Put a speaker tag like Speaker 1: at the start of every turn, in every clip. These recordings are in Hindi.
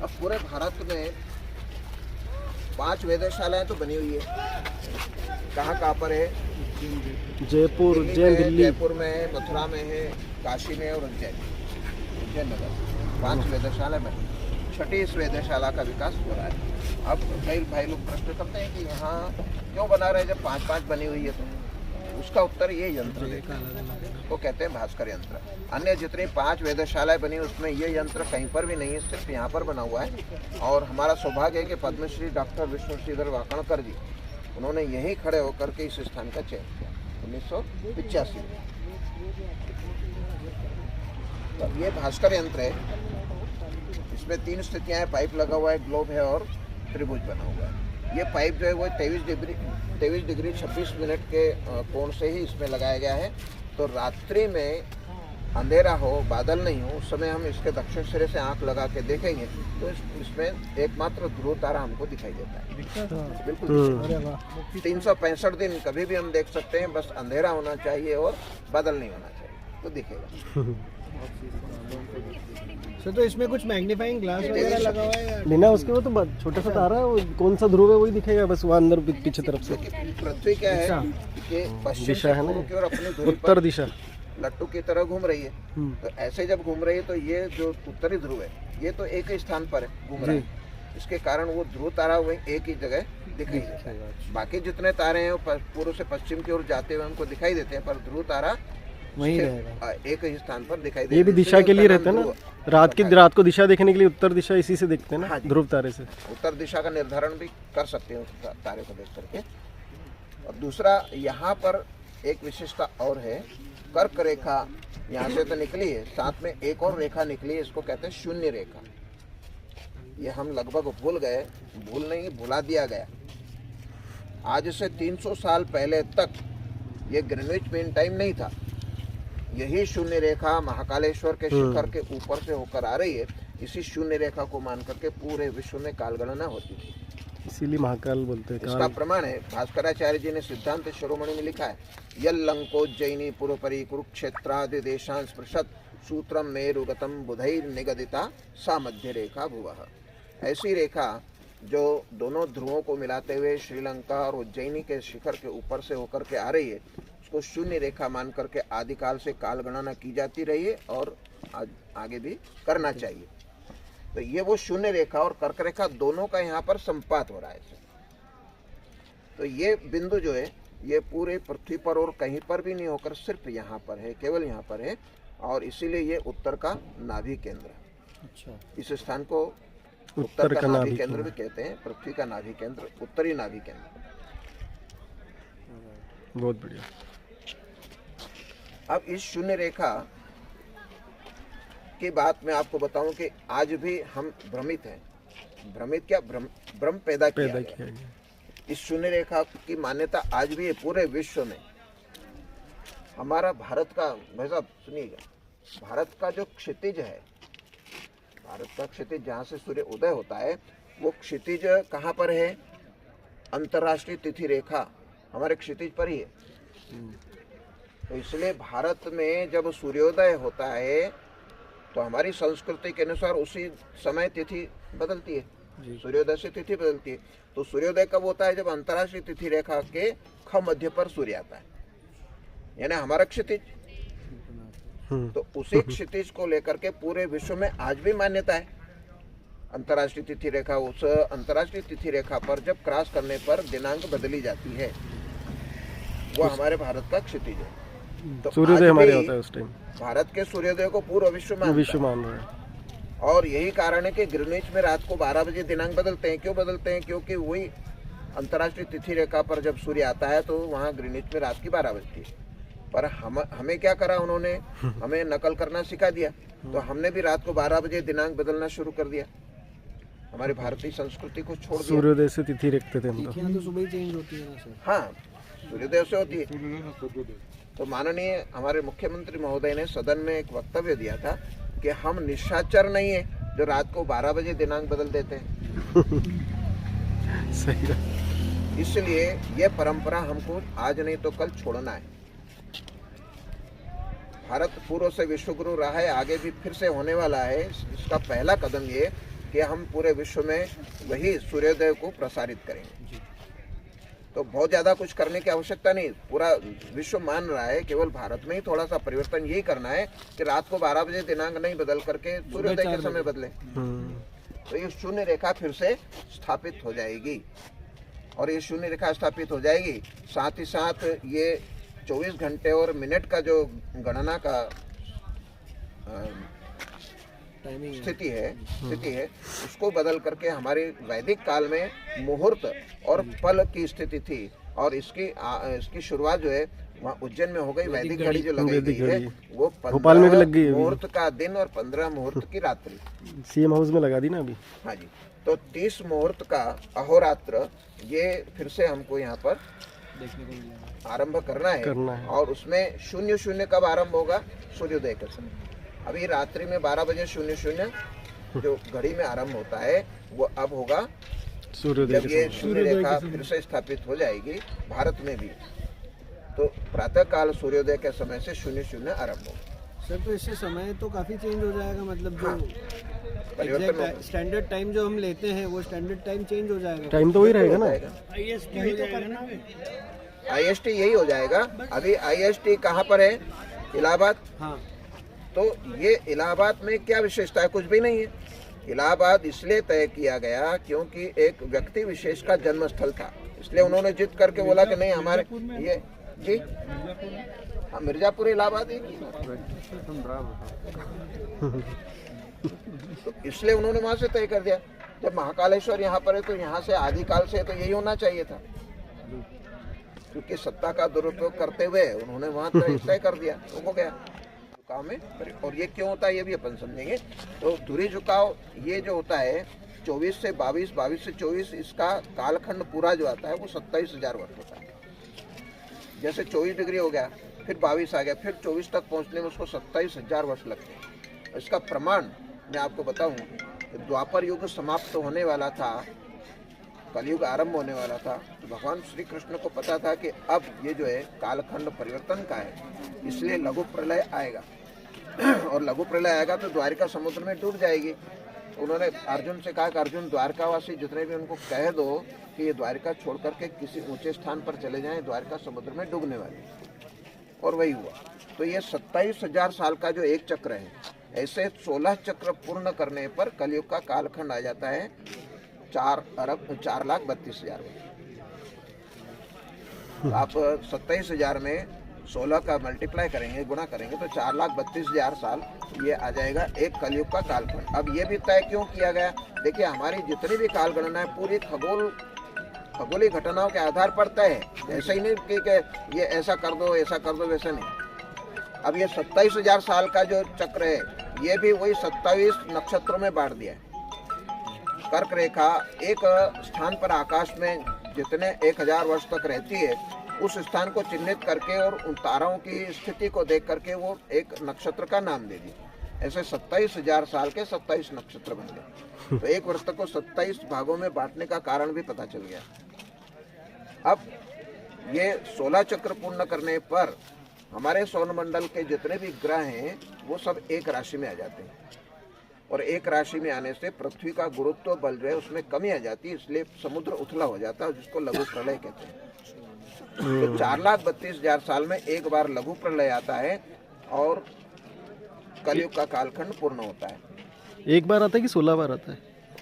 Speaker 1: अब पूरे भारत में 5 वेधशालाएं तो बनी हुई है। कहाँ पर है?
Speaker 2: जयपुर, दिल्ली,
Speaker 1: जयपुर में है, मथुरा में है, काशी में और उज्जैन नगर 5 वेधशालाएं बनी। छठी इस वेधशाला का विकास हो रहा है। अब कई भाई लोग प्रश्न करते हैं कि यहाँ क्यों बना रहे जब 5-5 बनी हुई है, तो उसका उत्तर ये यंत्र वो कहते हैं भास्कर यंत्र। अन्य जितनी 5 वेधशालाएं बनी उसमें ये यंत्र कहीं पर भी नहीं है, सिर्फ यहाँ पर बना हुआ है। और हमारा सौभाग्य है कि पद्मश्री डॉक्टर विष्णुश्रीधर वाकणकर जी, उन्होंने यहीं खड़े होकर के इस स्थान का चयन किया 1985 में। तो ये भास्कर यंत्र है, इसमें 3 स्थितियां हैं, पाइप लगा हुआ है, ग्लोब है और त्रिभुज बना हुआ है। ये पाइप जो है वो 23 डिग्री 26 मिनट के कोण से ही इसमें लगाया गया है। तो रात्रि में अंधेरा हो, बादल नहीं हो, उस समय हम इसके दक्षिण सिरे से आंख लगा के देखेंगे तो इसमें एकमात्र ध्रुव तारा हमको दिखाई देता है। बिल्कुल 365 दिन कभी भी हम देख सकते हैं, बस अंधेरा होना चाहिए और बादल नहीं होना चाहिए तो दिखेगा।
Speaker 3: तो इसमें कुछ मैग्नीफाइंग ग्लास वगैरह लगा हुआ है या
Speaker 2: बिना उसके? वो तो छोटा सा तारा है, वो कौन सा ध्रुव है वही दिखेगा बस, वो अंदर पीछे तरफ से।
Speaker 1: पृथ्वी क्या है कि पश्चिम
Speaker 2: दिशा है ना,
Speaker 1: की ओर अपनी धुरी
Speaker 2: उत्तर दिशा
Speaker 1: लट्टू की तरह घूम रही है। तो ऐसे जब घूम रही है तो ये जो उत्तरी ध्रुव है ये तो एक ही स्थान पर है, घूम रहा है। इसके कारण वो ध्रुव तारा वही एक ही जगह दिखाई देता है। बाकी जितने तारे हैं वो पूर्व से पश्चिम की ओर जाते हुए हमको दिखाई देते हैं, पर ध्रुव तारा
Speaker 2: वहीं रहेगा,
Speaker 1: एक ही स्थान पर दिखाई देता है।
Speaker 2: ये भी दिशा के लिए रहता है ना, रात को दिशा देखने के लिए उत्तर दिशा इसी से देखते हैं ना, ध्रुव तारे से।
Speaker 1: उत्तर दिशा का निर्धारण भी कर सकते हैं उस तारे को देख करके। और दूसरा यहाँ पर एक विशेषता और है, कर्क रेखा यहाँ से तो निकली है, साथ में एक और रेखा निकली है, इसको कहते हैं शून्य रेखा। ये हम लगभग भुला दिया गया। आज से 300 साल पहले तक ये ग्रीनविच मीन टाइम नहीं था। यही शून्य रेखा महाकालेश्वर के शिखर के ऊपर से होकर आ रही है। इसी शून्य रेखा को मान करके पूरे विश्व में कालगणना होती थी,
Speaker 2: इसीलिए महाकाल बोलते हैं।
Speaker 1: इसका प्रमाण है, भास्कराचार्य जी ने सिद्धांत शिरोमणि में लिखा है, यल्लंकोज्जयिनी पुरपरी कुरुक्षेत्रादि देशान स्पृशत सूत्रम मेरुगतम बुधैर निगदिता सा मध्य रेखा भुवः। ऐसी रेखा जो दोनों ध्रुवों को मिलाते हुए श्रीलंका और उज्जैनी के शिखर के ऊपर से होकर के आ रही है, उसको शून्य रेखा मान करके आदिकाल से काल गणना की जाती रही है और आगे भी करना चाहिए। तो ये वो शून्य रेखा और कर्क रेखा दोनों का यहाँ पर संपात हो रहा है। तो ये बिंदु जो है ये पूरे पृथ्वी पर और कहीं पर भी नहीं होकर सिर्फ यहाँ पर है, केवल यहाँ पर है, और इसीलिए ये उत्तर का नाभि केंद्र है।
Speaker 2: अच्छा,
Speaker 1: इस स्थान को उत्तर का नाभि केंद्र भी कहते हैं, पृथ्वी का नाभि केंद्र, उत्तरी नाभि केंद्र।
Speaker 2: बहुत बढ़िया।
Speaker 1: अब इस शून्य रेखा की बात मैं आपको बताऊं कि आज भी हम भ्रमित हैं। भ्रमित क्या, भ्रम पैदा किया गया। इस शून्य रेखा की मान्यता आज भी है पूरे विश्व में। हमारा भारत का, भाई साहब सुनिएगा, भारत का जो क्षितिज है, भारत का क्षितिज जहाँ से सूर्य उदय होता है, वो क्षितिज कहाँ पर है? अंतर्राष्ट्रीय तिथि रेखा हमारे क्षितिज पर ही है। तो इसलिए भारत में जब सूर्योदय होता है तो हमारी संस्कृति के अनुसार उसी समय तिथि बदलती है, सूर्योदय से तिथि बदलती है। तो सूर्योदय कब होता है? जब अंतर्राष्ट्रीय तिथि रेखा के ख मध्य पर सूर्य आता है, यानी हमारा क्षितिज। तो उसी क्षितिज को लेकर के पूरे विश्व में आज भी मान्यता है। अंतर्राष्ट्रीय तिथि रेखा, उस अंतर्राष्ट्रीय तिथि रेखा पर जब क्रॉस करने पर दिनांक बदली जाती है, वो हमारे भारत का क्षितिज है। तो
Speaker 2: सूर्योदय हमारे होता है उस टाइम।
Speaker 1: भारत के सूर्योदय को पूरा विश्व मान रहा है। और यही कारण है कि ग्रीनविच में रात को 12 बजे दिनांक बदलते हैं। क्यों बदलते हैं? क्योंकि वही अंतर्राष्ट्रीय तिथि रेखा पर जब सूर्य आता है तो वहाँ ग्रीनविच में रात की 12 बजती है। पर हमें क्या करा उन्होंने? हमें नकल करना सिखा दिया। तो हमने भी रात को 12 बजे दिनांक बदलना शुरू कर दिया, हमारी भारतीय संस्कृति को छोड़ दिया।
Speaker 2: सूर्योदय से तिथि रखते थे हम
Speaker 3: तो सुबह ही चेंज होती है ना सर?
Speaker 1: हाँ, सूर्योदय से होती है। तो माननीय हमारे मुख्यमंत्री महोदय ने सदन में एक वक्तव्य दिया था कि हम निशाचर नहीं है जो रात को 12 बजे दिनांक बदल देते हैं।
Speaker 2: सही है।
Speaker 1: इसलिए ये परंपरा हमको आज नहीं तो कल छोड़ना है। भारत पूर्व से विश्व गुरु रहा है, आगे भी फिर से होने वाला है। इसका पहला कदम ये कि हम पूरे विश्व में वही सूर्योदय को प्रसारित करेंगे। तो बहुत ज़्यादा कुछ करने की आवश्यकता नहीं, पूरा विश्व मान रहा है, केवल भारत में ही थोड़ा सा परिवर्तन यही करना है कि रात को 12 बजे दिनांक नहीं बदल करके सूर्योदय के समय बदले। तो ये शून्य रेखा फिर से स्थापित हो जाएगी, और ये शून्य रेखा स्थापित हो जाएगी, साथ ही साथ ये 24 घंटे और मिनट का जो गणना का स्थिति है उसको बदल करके हमारे वैदिक काल में मुहूर्त और पल की स्थिति थी, और इसकी शुरुआत जो है वहाँ उज्जैन में हो गई। वैदिक घड़ी जो लगाई गई है वो
Speaker 2: भोपाल में भी लग गई है
Speaker 1: मुहूर्त का दिन और 15 मुहूर्त की रात्रि।
Speaker 2: सीएम हाउस में लगा दी ना अभी।
Speaker 1: हाँ जी, तो 30 मुहूर्त का अहोरात्र ये फिर से हमको यहाँ पर
Speaker 3: देखने को मिलेगा,
Speaker 1: आरंभ करना है। और उसमें 00 कब आरंभ होगा? सूर्योदय के समय। अभी रात्रि में 12 बजे 00 जो घड़ी में आरंभ होता है वो अब होगा
Speaker 2: सूर्योदय
Speaker 1: जब ये शून्य रेखा फिर से स्थापित हो जाएगी भारत में भी, तो प्रातः काल सूर्योदय के समय से 00 आरंभ होगा।
Speaker 3: सर तो इससे समय तो काफी चेंज हो जाएगा, मतलब जो
Speaker 1: परिवर्तन
Speaker 3: स्टैंडर्ड टाइम जो हम लेते हैं वो स्टैंडर्ड टाइम चेंज हो जाएगा।
Speaker 2: टाइम तो वही रहेगा ना,
Speaker 1: IST यही हो जाएगा। अभी IST कहाँ पर है? इलाहाबाद।
Speaker 3: हाँ,
Speaker 1: तो ये इलाहाबाद में क्या विशेषता है? कुछ भी नहीं है। इलाहाबाद इसलिए तय किया गया क्योंकि एक व्यक्ति विशेष का जन्म स्थल था, इसलिए उन्होंने जिद करके बोला कि नहीं हमारे ये जी हाँ मिर्जापुर इलाहाबाद एक ही। तो इसलिए उन्होंने वहां से तय कर दिया। जब महाकालेश्वर यहाँ पर है तो यहाँ से आदिकाल से तो यही होना चाहिए था, क्योंकि सत्ता का दुरुपयोग करते हुए उन्होंने वहां तय कर दिया, तो हो गया झुकाव में। और ये क्यों होता है ये भी अपन समझेंगे। तो धुरी झुकाव ये जो होता है 24 से 22, 22 से 24, इसका कालखंड पूरा जो आता है वो 27,000 वर्ष होता है। जैसे 24 डिग्री हो गया, फिर 22 आ गया, फिर 24 तक पहुंचने में उसको 27,000 वर्ष लगते हैं। इसका प्रमाण मैं आपको बताऊं, द्वापर युग समाप्त होने वाला था, कलयुग आरंभ होने वाला था, तो भगवान श्री कृष्ण को पता था कि अब ये जो है कालखंड परिवर्तन का है, इसलिए लघु प्रलय आएगा। और लघु प्रलय आएगा तो द्वारिका समुद्र में डूब जाएगी। उन्होंने अर्जुन से कहा कि अर्जुन द्वारकावासी जितने भी उनको कह दो कि ये द्वारिका छोड़ करके किसी ऊंचे स्थान पर चले जाएं, द्वारिका समुद्र में डूबने वाली। और वही हुआ। तो ये 27,000 साल का जो एक चक्र है, ऐसे 16 चक्र पूर्ण करने पर कलयुग का कालखंड आ जाता है 4,32,000। आप 27,000 में 16 का मल्टीप्लाई करेंगे, गुणा करेंगे तो 4,32,000 साल ये आ जाएगा एक कलयुग का कालखंड। अब ये भी तय क्यों किया गया? देखिए हमारी जितनी भी काल गणना है पूरी खगोलीय घटनाओं के आधार पर तय है। ऐसा ही नहीं कि ये ऐसा कर दो वैसा नहीं। अब ये 27,000 साल का जो चक्र है ये भी वही 27 नक्षत्रों में बांट दिया है। कर्क रेखा एक स्थान पर आकाश में जितने 1000 वर्ष तक रहती है, उस स्थान को चिन्हित करके और उन ताराओं की स्थिति को देख करके वो एक नक्षत्र का नाम दे दी। ऐसे 27,000 साल के 27 नक्षत्र बन गए। तो एक वर्ष को 27 भागों में बांटने का कारण भी पता चल गया। अब ये 16 चक्र पूर्ण करने पर हमारे सौरमंडल के जितने भी ग्रह हैं वो सब एक राशि में आ जाते हैं, और एक राशि में आने से पृथ्वी का गुरुत्व बल जो है उसमें कमी आ जाती है, इसलिए समुद्र उथला हो जाता है, जिसको लघु प्रलय कहते हैं। तो 4,32,000 साल में एक बार लघु प्रलय आता है और कलयुग का कालखंड पूर्ण होता है।
Speaker 2: एक बार आता है कि 16 बार आता है?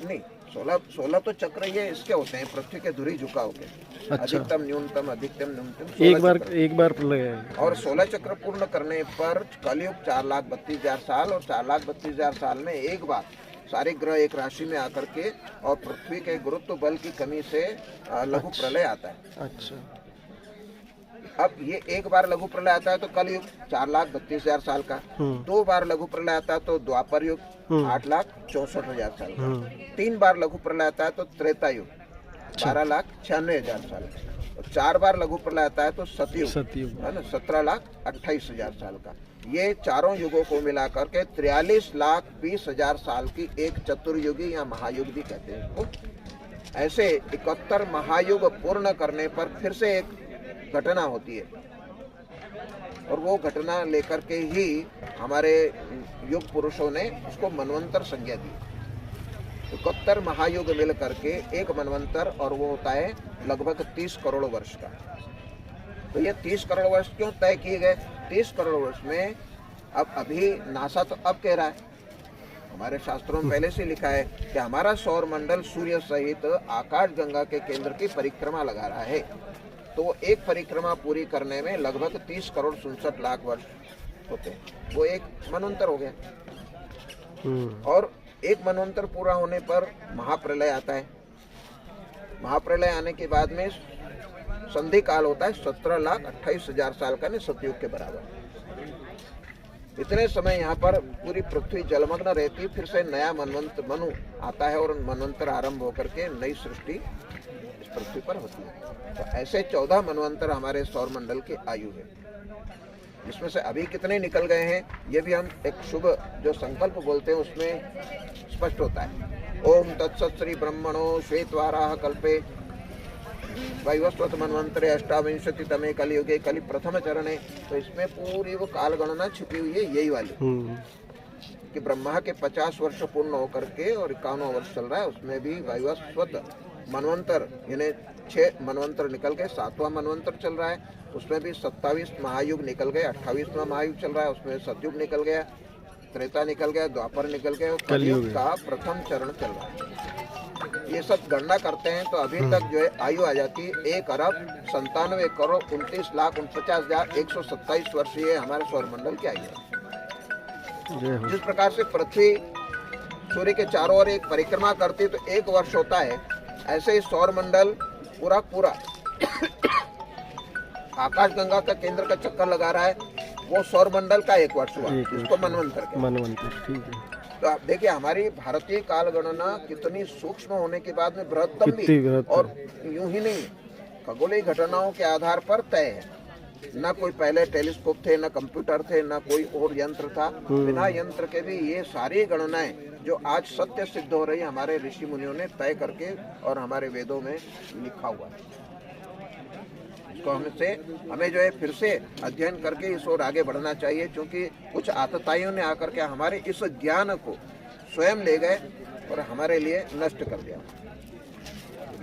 Speaker 1: नहीं, 16 तो चक्र ये इसके होते हैं पृथ्वी के धुरी झुकाव के।
Speaker 2: अच्छा।
Speaker 1: अधिकतम न्यूनतम
Speaker 2: 16 एक बार प्रलय है।
Speaker 1: और 16 चक्र पूर्ण करने पर कलयुग 4,32,000 साल, और 4,32,000 साल में एक बार सारे ग्रह एक राशि में आकर के और पृथ्वी के गुरुत्व बल की कमी से लघु प्रलय आता है।
Speaker 2: अच्छा।
Speaker 1: अब ये एक बार लघु प्रलय आता है तो कलयुग 4,32,000 साल का, 2 बार लघु प्रलय आता है तो द्वापर युग 8,64,000 साल का, 3 बार लघु प्रलय आता है तो त्रेता युग 12,96,000 साल का, और 4 बार लघु प्रलय आता है तो सतयुग है ना 17,28,000 साल का। ये चारों युगों को मिलाकर के 43,20,000 साल की एक चतुर्युगी या महायुग भी कहते हैं इसको। ऐसे 71 महायुग पूर्ण करने पर फिर से एक घटना होती है, और वो घटना लेकर के ही हमारे युग पुरुषों ने उसको मनवंतर संज्ञा दी। 71 महायुग मिल करके एक मनवंतर, और वो होता है लगभग 30 करोड़ वर्ष का। तो ये 30 करोड़ वर्ष क्यों तय किए गए? 30 करोड़ वर्ष में अब अभी नासा तो अब कह रहा है, हमारे शास्त्रों में पहले से लिखा है कि हमारा सौर मंडल सूर्य सहित आकाश गंगा के केंद्र की परिक्रमा लगा रहा है। तो एक परिक्रमा पूरी करने में लगभग 30 करोड़ 67 लाख वर्ष होते हैं, वो एक मनवंतर हो गया। और एक मनवंतर पूरा होने पर महाप्रलय आता है। महाप्रलय आने के बाद में संधि काल होता है 17,28,000 साल का, सतयुग के बराबर। इतने समय यहाँ पर पूरी पृथ्वी जलमग्न रहती, फिर से नया मनु आता है और मनवंतर आरंभ होकर के नई सृष्टि इस पृथ्वी पर होती है। तो ऐसे 14 मनवंतर हमारे सौर मंडल की आयु है, जिसमें से अभी कितने निकल गए हैं ये भी हम एक शुभ जो संकल्प बोलते हैं उसमें स्पष्ट होता है। ओम तत्सत् श्री ब्रह्मणो श्वेतवाराह कल्पे वैवस्वत मनवंतरे अष्टाविंशति तमे कलियुगे कलि प्रथम चरणे। तो इसमें पूरी वो काल गणना छिपी हुई है, यही वाली कि ब्रह्मा के 50 वर्ष पूर्ण होकर के और 51वां वर्ष चल रहा है, उसमें भी वैवस्वत मनवंतर यानी 6 मनवंतर निकल गए, 7वां मनवंतर चल रहा है, उसमें भी 27 महायुग निकल गए, 28वां महायुग चल रहा है, उसमें सतयुग निकल गया, त्रेता निकल गया, द्वापर निकल गया, कलियुग का प्रथम चरण चल रहा है। ये सब गणना करते हैं तो अभी तक जो है आयु आ जाती है 1,97,29,49,127 वर्ष ये हमारे सौर मंडल की आयु है। जिस प्रकार से पृथ्वी सूर्य के चारों ओर एक परिक्रमा करती है तो 1 वर्ष होता है, ऐसे ही सौर मंडल पूरा आकाश गंगा का केंद्र का चक्कर लगा रहा है, वो सौर मंडल का 1 वर्ष हुआ, इसको मनवंतर। ठीक है। तो आप देखिए हमारी भारतीय काल गणना कितनी सूक्ष्म होने के बाद में बृहत्तम भी, और यूं ही नहीं, खगोलीय घटनाओं के आधार पर तय है। ना कोई पहले टेलीस्कोप थे, ना कंप्यूटर थे, ना कोई और यंत्र था, बिना यंत्र के भी ये सारी गणनाएं जो आज सत्य सिद्ध हो रही है हमारे ऋषि मुनियों ने तय करके और हमारे वेदों में लिखा हुआ है। तो हमें जो है फिर से अध्ययन करके इस ओर आगे बढ़ना चाहिए, क्योंकि कुछ आतताइयों ने आकर के हमारे इस ज्ञान को स्वयं ले गए और हमारे लिए नष्ट कर दिया।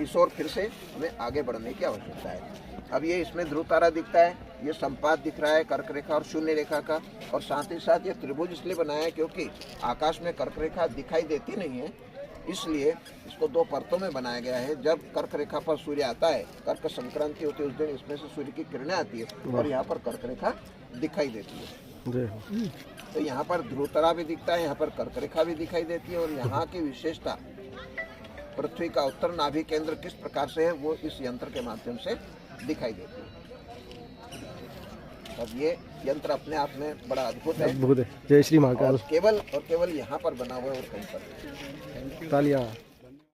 Speaker 1: इस ओर फिर से हमें आगे बढ़ने की आवश्यकता है। अब ये इसमें ध्रुव तारा दिखता है, ये संपात दिख रहा है कर्क रेखा और शून्य रेखा का, और साथ ही साथ ये त्रिभुज इसलिए बनाया है क्योंकि आकाश में कर्क रेखा दिखाई देती नहीं है, इसलिए इसको 2 परतों में बनाया गया है। जब कर्क रेखा पर सूर्य आता है, कर्क संक्रांति होती है उस दिन इसमें से सूर्य की किरणें आती है और यहाँ पर कर्क रेखा दिखाई देती है। तो यहाँ पर ध्रुव तारा भी दिखता है, यहाँ पर कर्क रेखा भी दिखाई देती है, और यहाँ की विशेषता पृथ्वी का उत्तर नाभि केंद्र किस प्रकार से है वो इस यंत्र के माध्यम से दिखाई देती है। अब ये यंत्र अपने आप में बड़ा अद्भुत है।
Speaker 2: जय श्री महाकाल।
Speaker 1: केवल यहाँ पर बना हुआ है और कहीं पर।
Speaker 2: तालियां।